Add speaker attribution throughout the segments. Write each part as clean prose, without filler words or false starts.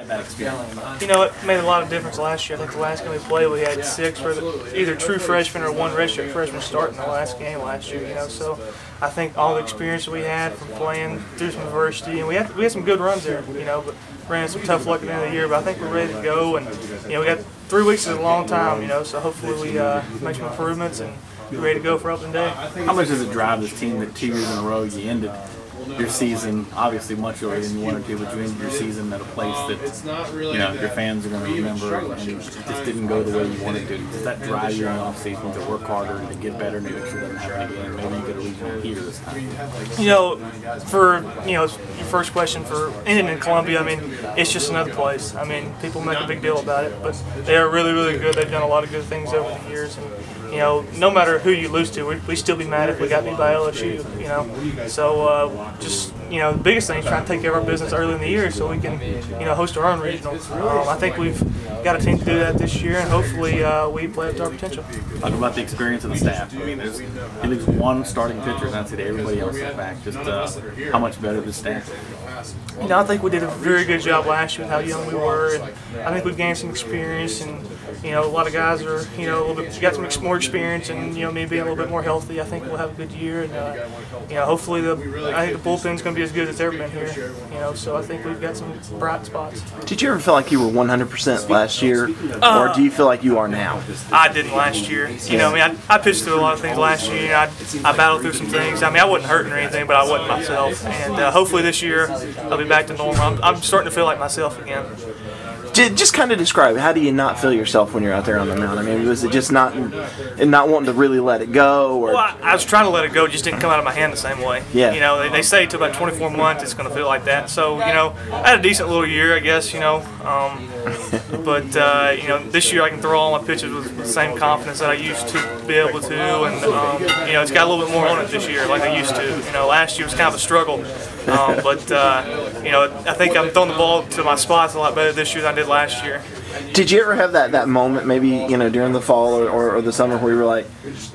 Speaker 1: that experience?
Speaker 2: You know, it made a lot of difference last year. I think the last game we played, we had 6 either true freshmen or 1 redshirt freshman starting the last game last year. You know, so I think all the experience we had from playing through some adversity, and we had some good runs there. You know, but ran some tough luck at the end of the year. But I think we're ready to go, and you know, we got 3 weeks is a long time. You know, so hopefully we make some improvements and be ready to go for opening day.
Speaker 1: How much does it drive this team that 2 years in a row you ended your season, obviously much earlier than you wanted to, but you ended your season at a place that, you know, your fans are going to remember, and it just didn't go the way you wanted to. Does that drive you in the offseason to work harder and to get better and to make sure it doesn't happen again? Maybe you get a regional here this time.
Speaker 2: You know, for your first question, for ending in Columbia, I mean, it's just another place. I mean, people make a big deal about it, but they are really, really good. They've done a lot of good things over the years, and you know, no matter who you lose to, we still be mad if we got beat by LSU. You know, so just the biggest thing is trying to take care of our business early in the year so we can host our own regional. I think we've got a team to do that this year, and hopefully we play up to our potential.
Speaker 1: Talk about the experience of the staff. I mean, there's at least 1 starting pitcher, and that's it. Everybody else is back. Just how much better the staff?
Speaker 2: You know, I think we did a very good job last year with how young we were, and I think we've gained some experience, and a lot of guys are a little bit got some more experience, and me being a little bit more healthy, I think we'll have a good year, and hopefully I think the bullpen's going to be as good as it's ever been here. So I think we've got some bright spots.
Speaker 3: Did you ever feel like you were 100% last year, or do you feel like you are now?
Speaker 2: I didn't last year. I pitched through a lot of things last year. I battled through some things. I mean, I wasn't hurting or anything, but I wasn't myself. And hopefully this year I'll be back to normal. I'm starting to feel like myself again.
Speaker 3: Just kind of describe, how do you not feel yourself when you're out there on the mound? I mean, was it just not wanting to really let it go? Or?
Speaker 2: Well, I was trying to let it go, it just didn't come out of my hand the same way.
Speaker 3: Yeah.
Speaker 2: They say to about 24 months it's going to feel like that. So, I had a decent little year, I guess, but, this year I can throw all my pitches with the same confidence that I used to be able to, and, it's got a little bit more on it this year like I used to. Last year was kind of a struggle, but, I think I'm throwing the ball to my spots a lot better this year than I did last year.
Speaker 3: Did you ever have that moment, maybe during the fall or the summer, where you were like,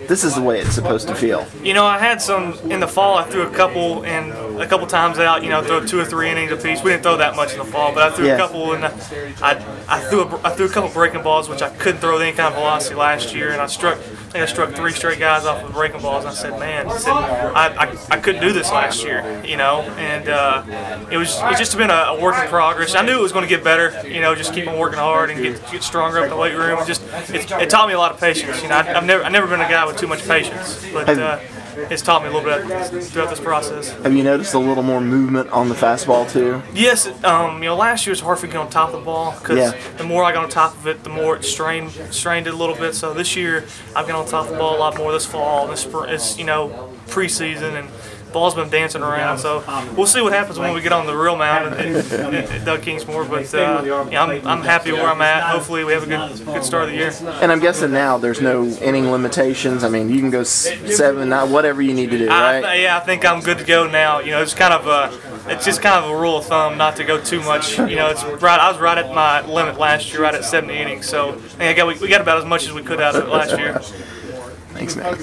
Speaker 3: "This is the way it's supposed to feel"?
Speaker 2: I had some in the fall. I threw a couple times out. Throw 2 or 3 innings apiece. We didn't throw that much in the fall, but I threw a couple, and I threw a couple breaking balls, which I couldn't throw with any kind of velocity last year, and I think I struck 3 straight guys off with breaking balls. And I said, man, I couldn't do this last year, and it's just been a work in progress. I knew it was going to get better, just keep on working hard and get stronger up in the weight room. It taught me a lot of patience. I've never been a guy with too much patience, but it's taught me a little bit throughout this process.
Speaker 3: Have you noticed a little more movement on the fastball too?
Speaker 2: Yes. Last year it was hard for me to get on top of the ball because the more I got on top of it, the more it strained it a little bit. So this year I've got on top of the ball a lot more this fall. This preseason, and ball's been dancing around, so we'll see what happens when we get on the real mound at Doug Kingsmore. But I'm happy where I'm at. Hopefully we have a good start of the year.
Speaker 3: And I'm guessing now there's no inning limitations. I mean, you can go 7, 9, whatever you need to do, right?
Speaker 2: I think I'm good to go now. It's just kind of a rule of thumb not to go too much. It's right. I was right at my limit last year, right at 70 innings. So I think we got about as much as we could out of it last year.
Speaker 3: Thanks, man.